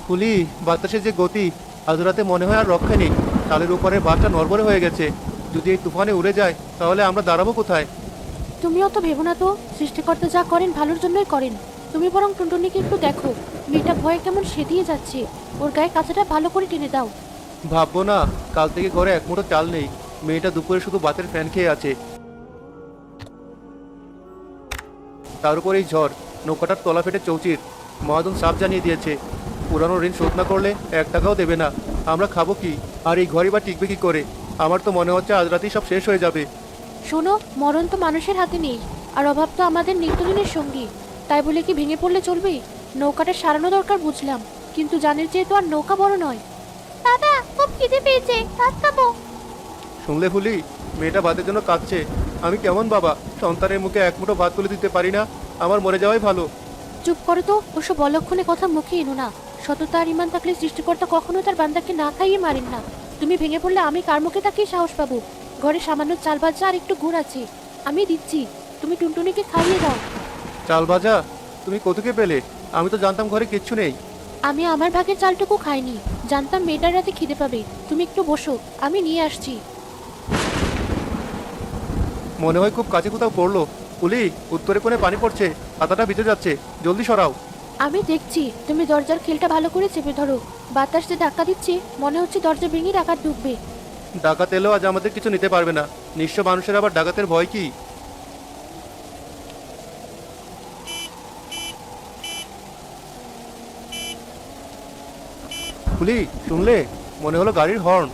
ফুলি, বাতাসে যে গতি, আজ রাতে মনে হয় আর রক্ষা নেই। তালের উপরে বাসটা নড়বড়ে হয়ে গেছে। যদি এই তুফানে উড়ে যায় তাহলে আমরা দাঁড়াবো কোথায়? তুমিও তো ভেবো না তো, সৃষ্টিকর্তা যা করেন ভালোর জন্যই করেন। তুমি বরং টুনটুনিকে একটু দেখো, মেয়েটা ভয়ে কেমন সেদিয়ে যাচ্ছে। ওর গায়ে কাঁচাটা ভালো করে টেনে দাও। ভাববো না, কাল থেকে ঘরে এক মুঠো চাল নেই। মেয়েটা দুপুরে শুধু বাতের ফ্যান খেয়ে আছে। তার উপর এই ঝড়, নৌকাটার তলা ফেটে চৌচির। মহাজন সাপ জানিয়ে দিয়েছে, পুরানো ঋণ শোধ না করলে 1 টাকাও দেবে না। আমরা খাবো কি? আর এই ঘরই বা টিকবে কি করে? আমার তো মনে হচ্ছে আজ রাতেই সব শেষ হয়ে যাবে। শোনো, মরণ তো মানুষের হাতে নেই, আর অভাব তো আমাদের নিত্যদিনের সঙ্গী। তাই বলে কি ভেঙে পড়লে চলবে? নৌকাটা সারানো দরকার বুঝলাম, কিন্তু জানের চেয়ে তো আর নৌকা বড় নয়। দাদা, খুব খিদে পেয়েছে, ভাত খাবো। শুনলে ফুলি, মেয়েটা ভাতের জন্য কাঁদছে। আমি কেমন বাবা, সন্তানের মুখে এক মুঠো ভাত তুলে দিতে পারি না? আমার মরে যাওয়াই ভালো। চুপ করো তো, ওসব অলক্ষণে কথা মুখে এনো না। সততা আর ইমান থাকলে সৃষ্টিকর্তা কখনো তার বান্দাকে না খাইয়ে মারেন না। তুমি ভেঙে পড়লে আমি কার মুখে তাকিয়ে সাহস পাবো? ঘরে সামান্য চাল ভাজা আর একটু গুড় আছে, আমি দিচ্ছি। তুমি টুনটুনিকে খাইয়ে দাও। চাল ভাজা? তুমি কোথেকে পেলে? আমি তো জানতাম ঘরে কিচ্ছু নেই। আমি আমার ভাগের চালটুকু খাইনি, জানতাম মেয়েটার রাতে খিদে পাবে। তুমি একটু বসো, আমি নিয়ে আসছি। মনে হয় খুব কাছে কোথাও পড়লো। ফুলি, উত্তরে কোণে পানি পড়ছে, পাতাটা ভিজে যাচ্ছে, জলদি সরাও। আমি দেখছি, তুমি দরজার খিলটা ভালো করে চেপে ধরো। বাতাস যে ধাক্কা দিচ্ছে, মনে হচ্ছে দরজা ভেঙে ডাকাত ঢুকবে। ডাকাত এলেও আজ আমাদের কিছু নিতে পারবে না। নিঃস্ব মানুষের আবার ডাকাতের ভয় কি? ফুলি, শুনলে? মনে হলো গাড়ির হর্ন।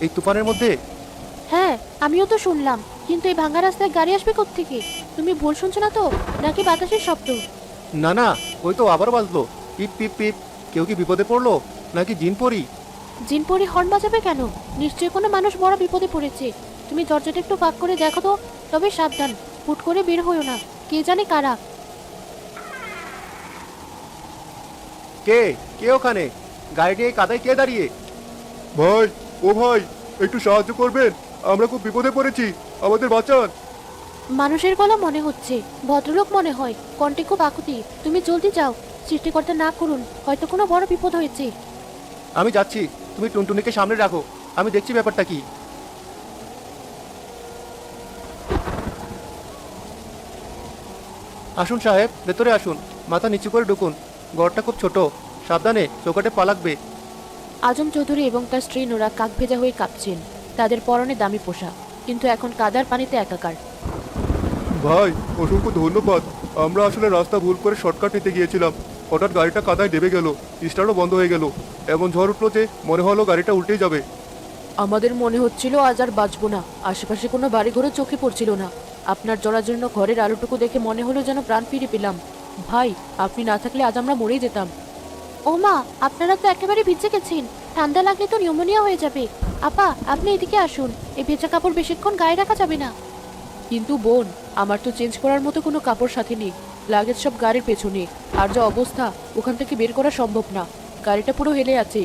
এই তুফানের মধ্যে। হ্যাঁ, আমিও তো শুনলাম, কিন্তু এই ভাঙা রাস্তায় গাড়ি আসবে কোত্থেকে? তুমি ভুল শুনছো না তো, নাকি বাতাসের শব্দ? না না, ওই তো আবার বাজলো। পিপ পিপ পিপ। কেউ কি বিপদে পড়লো? নাকি জিন পড়ি? জিনপরি হর্ন বাজাবে কেন? নিশ্চয়ই কোনো মানুষ বড় বিপদে পড়েছে। তুমি দরজাটা একটু ফাঁক করে দেখো তো। তবে সাবধান, হুট করে বের হইও না, কে জানে কারা। কে? কে ওখানে? গাড়িটি এই কাদায় কে দাঁড়িয়ে? ভাই, ও ভাই, একটু সাহায্য করবেন? আমরা খুব বিপদে পড়েছি, আমাদের বাঁচান। মানুষের গলা মনে হচ্ছে, ভদ্রলোক মনে হয়, কণ্ঠে খুব আকুতি। তুমি জলদি যাও, সৃষ্টিকর্তা না করুন, হয়তো কোনো বড় বিপদ হয়েছে। আমি যাচ্ছি, তুমি টুনটুনিকে সামনে রাখো, আমি দেখছি ব্যাপারটা কি। আসুন সাহেব, ভেতরে আসুন। মাথা নিচু করে ঢুকুন। ঘরটা খুব ছোট, সাবধানে, চৌকাটে পা লাগবে। আজম চৌধুরী এবং তার স্ত্রী নোরা কাক ভেজা হয়ে কাঁপছেন। তাদের পরনে দামি পোশাক, কিন্তু এখন কাদার পানিতে একাকার। ভাই, অসংখ্য ধন্যবাদ। আমরা আসলে রাস্তা ভুল করে শর্টকাট নিতে গিয়েছিলাম। হঠাৎ গাড়িটা কাদায় ডেবে গেল, স্টার্টও বন্ধ হয়ে গেল। এমন ঝড় উঠলো যে মনে হলো গাড়িটা উল্টেই যাবে। আমাদের মনে হচ্ছিল আজ আর বাঁচবো না। আশেপাশে কোনো বাড়ি ঘরে চোখে পড়ছিল না। আপনার জরাজীর্ণ ঘরের আলোটুকু দেখে মনে হলো যেন প্রাণ ফিরে পেলাম। ভাই, আপনি না থাকলে আজ আমরা মরেই যেতাম। ও মা, আপনারা তো একেবারে ভিজে গেছেন। ঠান্ডা লাগলে তো নিউমোনিয়া হয়ে যাবে। আপা, আপনি এদিকে আসুন, এই ভেজা কাপড় বেশিক্ষণ গায়ে রাখা যাবে না। কিন্তু বোন, আমার তো চেঞ্জ করার মতো কোনো কাপড় সাথে নেই। লাগেজ সব গাড়ির পেছনে। আর যা অবস্থা, ওখান থেকে বের করা সম্ভব না। গাড়িটা পুরো হেলে আছে।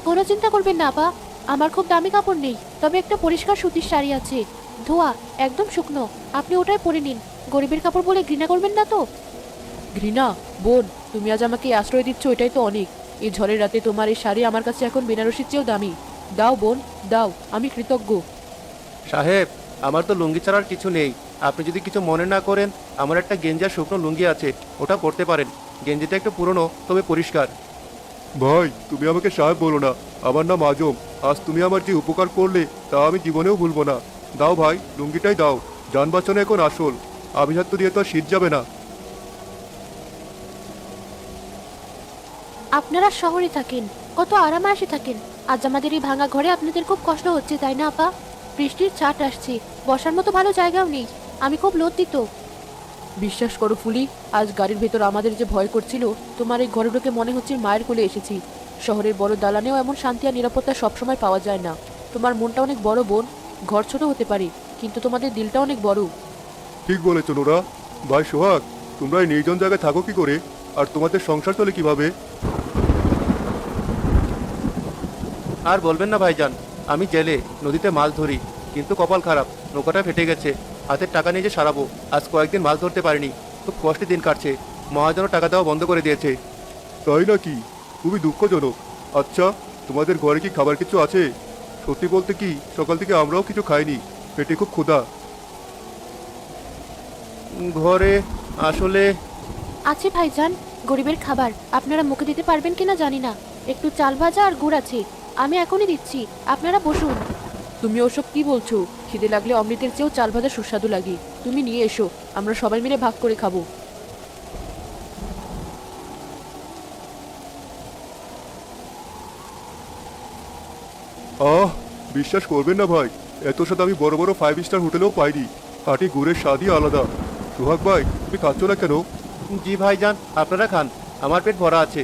কোনো চিন্তা করবেন না আপা, আমার খুব দামি কাপড় নেই, তবে একটা পরিষ্কার সুতির শাড়ি আছে, ধোয়া, একদম শুকনো। আপনি ওটাই পরে নিন। গরিবের কাপড় বলে ঘৃণা করবেন না তো? ঘৃণা? বোন, তুমি আজ আমাকে আশ্রয় দিচ্ছ, এটাই তো অনেক। এই ঝড়ের রাতে তোমার এই শাড়ি আমার কাছে এখন বেনারসির চেয়েও দামি। দাও বোন, দাও, আমি কৃতজ্ঞ। সাহেব, আমার তো লুঙ্গি ছাড়ার কিছু নেই। আপনি যদি কিছু মনে না করেন, আমার একটা গেঞ্জি আর শুকনো লুঙ্গি আছে, ওটা পরতে পারেন। গেঞ্জিটা একটু পুরনো, তবে পরিষ্কার। ভাই, তুমি আমাকে সাহেব বলো না, আমার নাম আজম। আজ তুমি আমার যে উপকার করলে তা আমি জীবনেও ভুলবো না। দাও ভাই, লুঙ্গিটাই দাও। যান বাঁচানো এখন আসল, আভিজাত্য দিয়ে তো আর শীত যাবে না। আপনারা শহরে থাকেন, কত আরামে থাকেন। আজ আমাদের এই ভাঙা ঘরে আপনাদের খুব কষ্ট হচ্ছে, তাই না আপা? বৃষ্টির ছাট আসছে, বসার মতো ভালো জায়গাও নেই। আমি খুব লজ্জিত। বিশ্বাস করো ফুলি, আজ গাড়ির ভেতর আমাদের যে ভয় করছিল, তোমার এই ঘরে ঢুকে মনে হচ্ছে মায়ের কোলে এসেছি। শহরের বড় দালানেও এমন শান্তি আর নিরাপত্তা সবসময় পাওয়া যায় না। তোমার মনটা অনেক বড় বোন। ঘর ছোট হতে পারে, কিন্তু তোমাদের দিলটা অনেক বড়। ঠিক বলেছো নোরা। ভাই সোহাগ, তোমরা এই নির্জন জায়গায় থাকো কি করে? আর তোমাদের সংসার চলে কিভাবে? আর বলবেন না ভাইজান, আমি জেলে নদীতে মাছ ধরি, কিন্তু কপাল খারাপ, নৌকাটা ফেটে গেছে। হাতের টাকা নিয়ে যে সারাবো, আজ কয়েকদিন মাছ ধরতে পারিনি। খুব কষ্টে দিন কাটছে। মহাজনও টাকা দেওয়া বন্ধ করে দিয়েছে। তাই নাকি? খুবই দুঃখজনক। আচ্ছা, তোমাদের ঘরে কি খাবার কিছু আছে? সত্যি বলতে কি, সকাল থেকে আমরাও কিছু খাইনি, পেটে খুব ক্ষুধা। ঘরে আসলে আছে ভাইজান, গরিবের খাবার আপনারা মুখে দিতে পারবেন কিনা জানি না। একটু চাল ভাজা আর গুড় আছে, আমি এখনই দিচ্ছি, আপনারা বসুন। তুমি ওসব কি বলছো? খিদে লাগলে অমৃতের চেয়েও চাল ভাজা সুস্বাদু লাগে। তুমি নিয়ে এসো, আমরা সবাই মিলে ভাগ করে খাবো। আহ, বিশ্বাস করবেন না ভাই, এত স্বাদ আমি বড় বড় 5 স্টার হোটেলেও পাইনি। খাঁটি গুড়ের স্বাদই আলাদা। সোহাগ ভাই, তুমি খাচ্ছ না কেন? জি ভাইজান, আপনারা খান, আমার পেট ভরা আছে।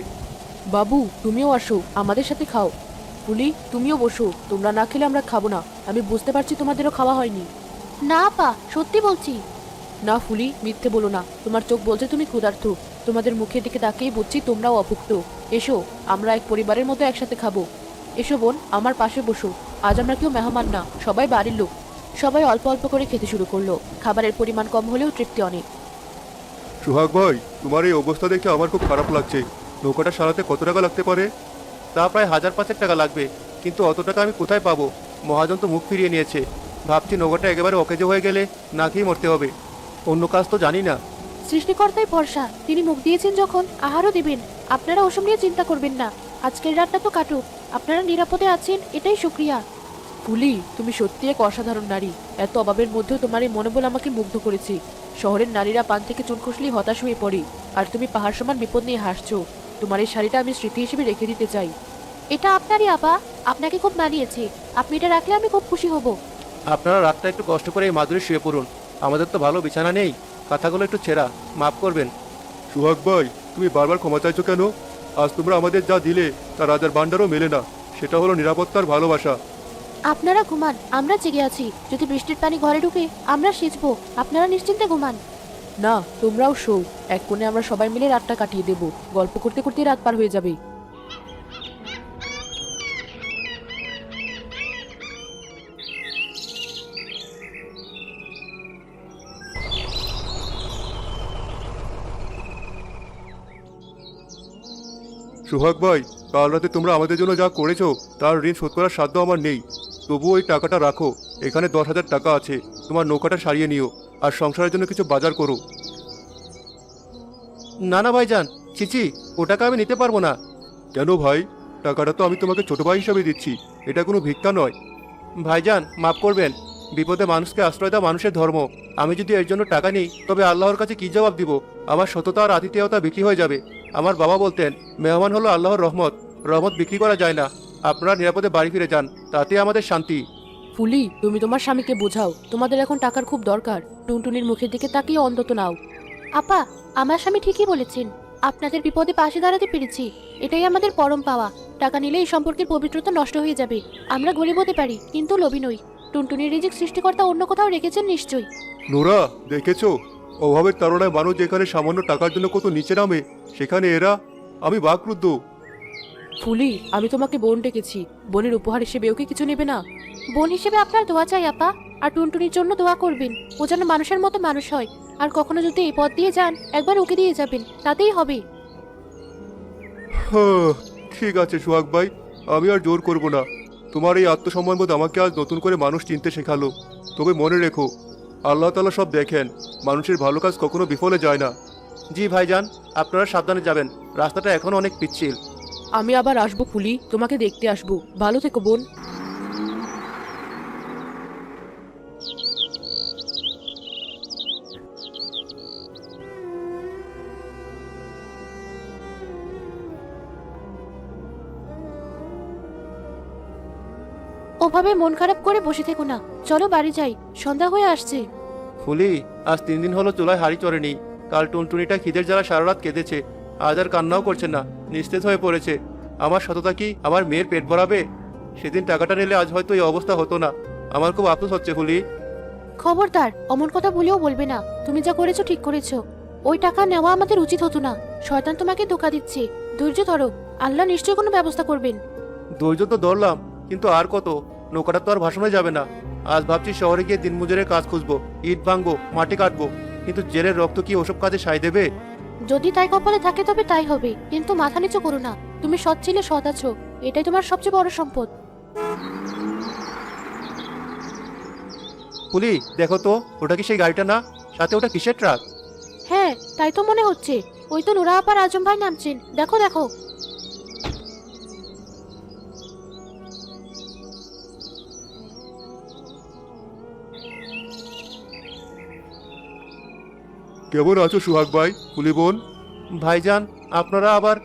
বাবু, তুমিও আসো, আমাদের সাথে খাও। ফুলি, তুমিও বসো, তোমরা না খেলে আমরা খাবো না। আমি বুঝতে পারছি তোমাদেরও খাওয়া হয়নি। না পা, সত্যি বলছি। না ফুলি, মিথ্যে বলো না, তোমার চোখ বলছে তুমি ক্ষুধার্ত। তোমাদের মুখের দিকে তাকিয়ে বুঝছি তোমরাও অভুক্ত। এসো, আমরা এক পরিবারের মতো একসাথে খাবো। এসো বোন, আমার পাশে বসো। আজ আমরা কেউ মেহমান না, সবাই বাড়ির লোক। সবাই অল্প অল্প করে খেতে শুরু করলো। খাবারের পরিমাণ কম হলেও তৃপ্তি অনেক। সোহাগ ভাই, তোমার এই অবস্থা দেখে আমার খুব খারাপ লাগছে। নৌকাটা সারাতে কত টাকা লাগতে পারে? তা প্রায় 1,000-5,000 টাকা লাগবে, কিন্তু অত টাকা আমি কোথায় পাবো? মহাজন তো মুখ ফিরিয়ে নিয়েছে। ভাবছি নৌকাটা একেবারে অকেজো হয়ে গেলে না খেয়ে মরতে হবে। অন্য কাজ তো জানি না। সৃষ্টিকর্তাই ভরসা, তিনি মুখ দিয়েছেন যখন আহারও দিবেন। আপনারা ওসব নিয়ে চিন্তা করবেন না। আজকের রাতটা তো কাটুক, আপনারা নিরাপদে আছেন, এটাই শুক্রিয়া। ফুলি, তুমি সত্যি এক অসাধারণ নারী। এত অভাবের মধ্যেও তোমার এই মনোবল আমাকে মুগ্ধ করেছে। শহরের নারীরা পান থেকে চুন খসলেই হতাশ হয়ে পড়ে, আর তুমি পাহাড় সমান বিপদ নিয়ে হাসছো। তোমার এই শাড়িটা আমি স্মৃতি হিসেবে রেখে দিতে চাই। এটা আপনারই আপা, আপনাকে খুব মানিয়েছে। আপনি এটা রাখলে আমি খুব খুশি হব। আপনারা রাতটা একটু কষ্ট করে এই মাদুরে শুয়ে পড়ুন। আমাদের তো ভালো বিছানা নেই, কথাগুলো একটু ছেঁড়া, মাফ করবেন। সুহাগ ভাই, তুমি বারবার ক্ষমা চাইছো কেন? আজ তোমরা আমাদের যা দিলে তা রাজার ভাণ্ডারও মেলে না। সেটা হলো নিরাপত্তার ভালোবাসা। আপনারা ঘুমান, আমরা জেগে আছি। যদি বৃষ্টির পানি ঘরে ঢুকে আমরা সেচবো, আপনারা নিশ্চিন্তে ঘুমান। না, তোমরাও শো। এক কোণে আমরা সবাই মিলে রাতটা কাটিয়ে দেব। গল্প করতে করতে রাত পার হয়ে যাবে। সুহাগ ভাই, কাল রাতে তোমরা আমাদের জন্য যা করেছো তার ঋণ শোধ করার সাধ্য আমার নেই। তবুও ওই টাকাটা রাখো। এখানে 10,000 টাকা আছে, তোমার নৌকাটা সারিয়ে নিও আর সংসারের জন্য কিছু বাজার করো। না না ভাইজান, চিচি, ও টাকা আমি নিতে পারবো না। কেন ভাই? টাকাটা তো আমি তোমাকে ছোট ভাই হিসাবে দিচ্ছি, এটা কোনো ভিক্ষা নয়। ভাইজান, মাফ করবেন। বিপদে মানুষকে আশ্রয় দেওয়া মানুষের ধর্ম। আমি যদি এর জন্য টাকা নিই তবে আল্লাহর কাছে কি জবাব দিব? আমার সততা আর আতিথেয়তা বিক্রি হয়ে যাবে। আমার বাবা বলতেন, মেহমান হলো আল্লাহর রহমত, রহমত বিক্রি করা যায় না। আপনারা নিরাপদে বাড়ি ফিরে যান, তাতে আমাদের শান্তি। ফুলি, তুমি তোমার স্বামীকে বোঝাও, তোমাদের এখন টাকার খুব দরকার। টুনটুনির মুখের দিকে তাকিয়ে অন্তত নাও। আপা, আমার স্বামী ঠিকই বলেছেন। আপনাদের বিপদে পাশে দাঁড়াতে পেরেছি, এটাই আমাদের পরম পাওয়া। টাকা নিলে এই সম্পর্কের পবিত্রতা নষ্ট হয়ে যাবে। আমরা গরিব হতে পারি, কিন্তু লোভী নই। টুনটুনির রিজিক সৃষ্টিকর্তা অন্য কোথাও রেখেছেন নিশ্চয়ই। নোরা, দেখেছো অভাবের তাড়নায় মানুষ যেখানে সামান্য টাকার জন্য কত নিচে নামে, সেখানে এরা। আমি বাকরুদ্ধ। ফুলি, আমি তোমাকে বোন ডেকেছি। বোনের উপহার হিসেবে ওকে কিছু নেবে না? বোন হিসেবে আপনার দোয়া চাই আপা, আর টুনটুনির জন্য দোয়া করবেন। ও যেন মানুষের মতো মানুষ হয়। আর কখনো যদি এই পথ দিয়ে যান, একবার ওকে দিয়ে যাবেন, তাতেই হবে। হ্যাঁ, ঠিক আছে সোহাগ ভাই, আমি আর জোর করব না। তোমার এই আত্মসম্মানবোধ আমাকে আজ নতুন করে মানুষ চিনতে শেখালো। তবে মনে রেখো, আল্লাহ তাআলা সব দেখেন, মানুষের ভালো কাজ কখনো বিফলে যায় না। জি ভাইজান, আপনারা সাবধানে যাবেন, রাস্তাটা এখন অনেক পিচ্ছিল। আমি আবার আসবো ফুলি, তোমাকে দেখতে আসবো। ভালো থেকো বোন। ওভাবে মন খারাপ করে বসে থেকো না, চলো বাড়ি যাই, সন্ধ্যা হয়ে আসছে। ফুলি, আজ 3 দিন হলো চুলায় হাঁড়ি চড়েনি। কাল টুনটুনিটা খিদের জ্বালা সারা রাত কেঁদেছে, আজ আর কান্নাও করছে না, নিস্তেজ হয়ে পড়েছে। আমার সততা কি আমার মেয়ের পেট ভরাবে? সেদিন টাকাটা নিলে আজ হয়তো এই অবস্থা হতো না। আমার খুব আফসোস হচ্ছে ফুলি। খবরদার, অমন কথা ভুলেও বলবে না। তুমি যা করেছো ঠিক করেছো। ওই টাকা নেওয়া আমাদের উচিত হতো না। শয়তান তোমাকে ধোঁকা দিচ্ছে। ধৈর্য ধরো, আল্লাহ নিশ্চয়ই কোনো ব্যবস্থা করবেন। ধৈর্য তো ধরলাম, কিন্তু আর কত? নৌকাটা তো আর ভাসানো যাবে না। আজ ভাবছি শহরে গিয়ে দিনমজুরের কাজ খুঁজবো, ইট ভাঙবো, মাটি কাটবো। কিন্তু জেলের রক্ত কি ওসব কাজে সায় দেবে? যদি তাই কপালে থাকে তবে তাই হবে, কিন্তু মাথা নিচু করো না। তুমি সৎ ছিলে, সৎ আছো, এটাই তোমার সবচেয়ে বড় সম্পদ। পুলি, দেখো তো, ওটা কি সেই গাড়িটা না? সাথে ওটা কিসের ট্রাক? হ্যাঁ, তাই তো মনে হচ্ছে। ওই তো নুরা আপার আজম ভাই নামছেন, দেখো দেখো। কেমন আছো সুহাগ ভাই, পুলি বোন? ভাইজান, আপনারা আবার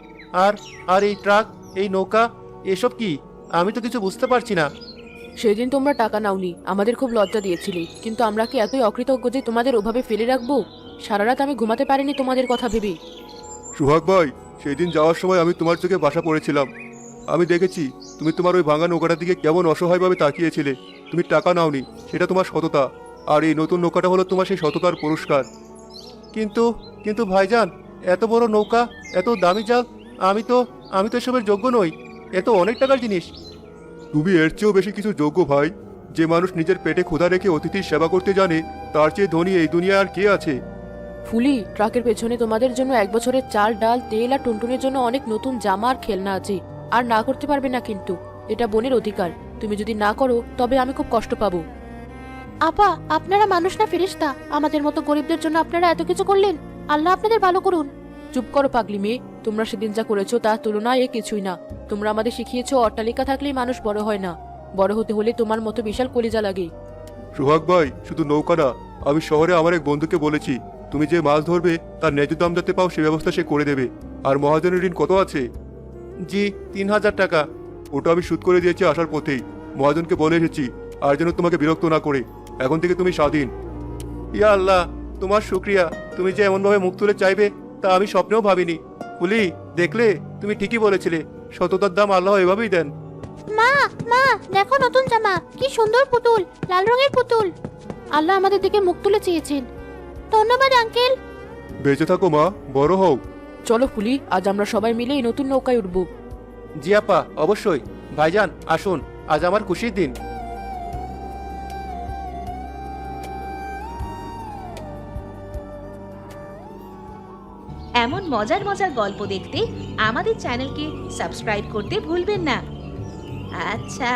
আর আর এই ট্রাক, এই নৌকা, এসব কি? আমি তো কিছু বুঝতে পারছি না। সেদিন তোমরা টাকা নাওনি, আমাদের খুব লজ্জা দিয়েছিলে, কিন্তু আমরা কি এতই অকৃতজ্ঞ যে তোমাদের ওভাবে ফেলে রাখবো? সারা রাত আমি ঘুমাতে পারিনি তোমাদের কথা ভেবে। সুহাগ ভাই, সেই দিন যাওয়ার সময় আমি তোমার চোখে বাসা পড়েছিলাম। আমি দেখেছি তুমি তোমার ওই ভাঙা নৌকাটার দিকে কেমন অসহায়ভাবে তাকিয়েছিলে। তুমি টাকা নাওনি, সেটা তোমার সততা। আর এই নতুন নৌকাটা হলো তোমার সেই সততার পুরস্কার। কিন্তু কিন্তু ভাইজান, এত বড় নৌকা, এত দামি জাল, আমি তো এসবের যোগ্য নই। এ তো অনেক টাকার জিনিস। তুমি এর চেয়েও বেশি কিছু যোগ্য ভাই। যে মানুষ নিজের পেটে ক্ষুধা রেখে অতিথির সেবা করতে জানে, তার চেয়ে ধনী এই দুনিয়ায় আর কে আছে? ফুলি, ট্রাকের পেছনে তোমাদের জন্য 1 বছরের চাল, ডাল, তেল আর টুনটুনের জন্য অনেক নতুন জামা আর খেলনা আছে। আর না করতে পারবে না, কিন্তু এটা বোনের অধিকার। তুমি যদি না করো তবে আমি খুব কষ্ট পাবো। আপা, আপনারা মানুষ না ফেরেশতা? আমাদের মতো গরিবদের জন্য আপনারা এত কিছু করলেন। আল্লাহ আপনাদের ভালো করুন। চুপ করো পাগলি মেয়ে, তোমরা সেদিন যা করেছো তার তুলনায় এ কিছুই না। তোমরা আমাদের শিখিয়েছো অট্টালিকা থাকলেই মানুষ বড় হয় না, বড় হতে হলে তোমার মতো বিশাল কলিজা লাগে। সুহাগ ভাই, শুধু নৌকা না, আমি শহরে আমার এক বন্ধুকে বলেছি, তুমি যে মাছ ধরবে তার ন্যায্য দাম যাতে পাও সে ব্যবস্থা সে করে দেবে। আর মহাজনের ঋণ কত আছে? জি, 3000 টাকা। ওটা আমি শোধ করে দিয়েছি আসার পথেই। মহাজনকে বলে এসেছি, আর যেন তোমাকে বিরক্ত না করে। এখন থেকে তুমি স্বাধীন। ইয়া আল্লাহ, তোমার শুক্রিয়া। তুমি যে এমনভাবে মুখ তুলে চাইবে তা আমি স্বপ্নেও ভাবিনি। পুলি, দেখলে, তুমি ঠিকই বলেছিলে, সততার দাম আল্লাহ এভাবেই দেন। মা, মা, দেখো নতুন জামা, কি সুন্দর পুতুল, লাল রঙের পুতুল। আল্লাহ আমাদের দিকে মুখ তুলে চেয়েছেন। ধন্যবাদ আঙ্কেল। বেঁচে থাকো মা, বড় হও। চলো ফুলি, আজ আমরা সবাই মিলে এই নতুন নৌকায় উঠব। জি আপা, অবশ্যই। ভাইজান আসুন, আজ আমার খুশির দিন। এমন মজার মজার গল্প দেখতে আমাদের চ্যানেলকে সাবস্ক্রাইব করতে ভুলবেন না। আচ্ছা।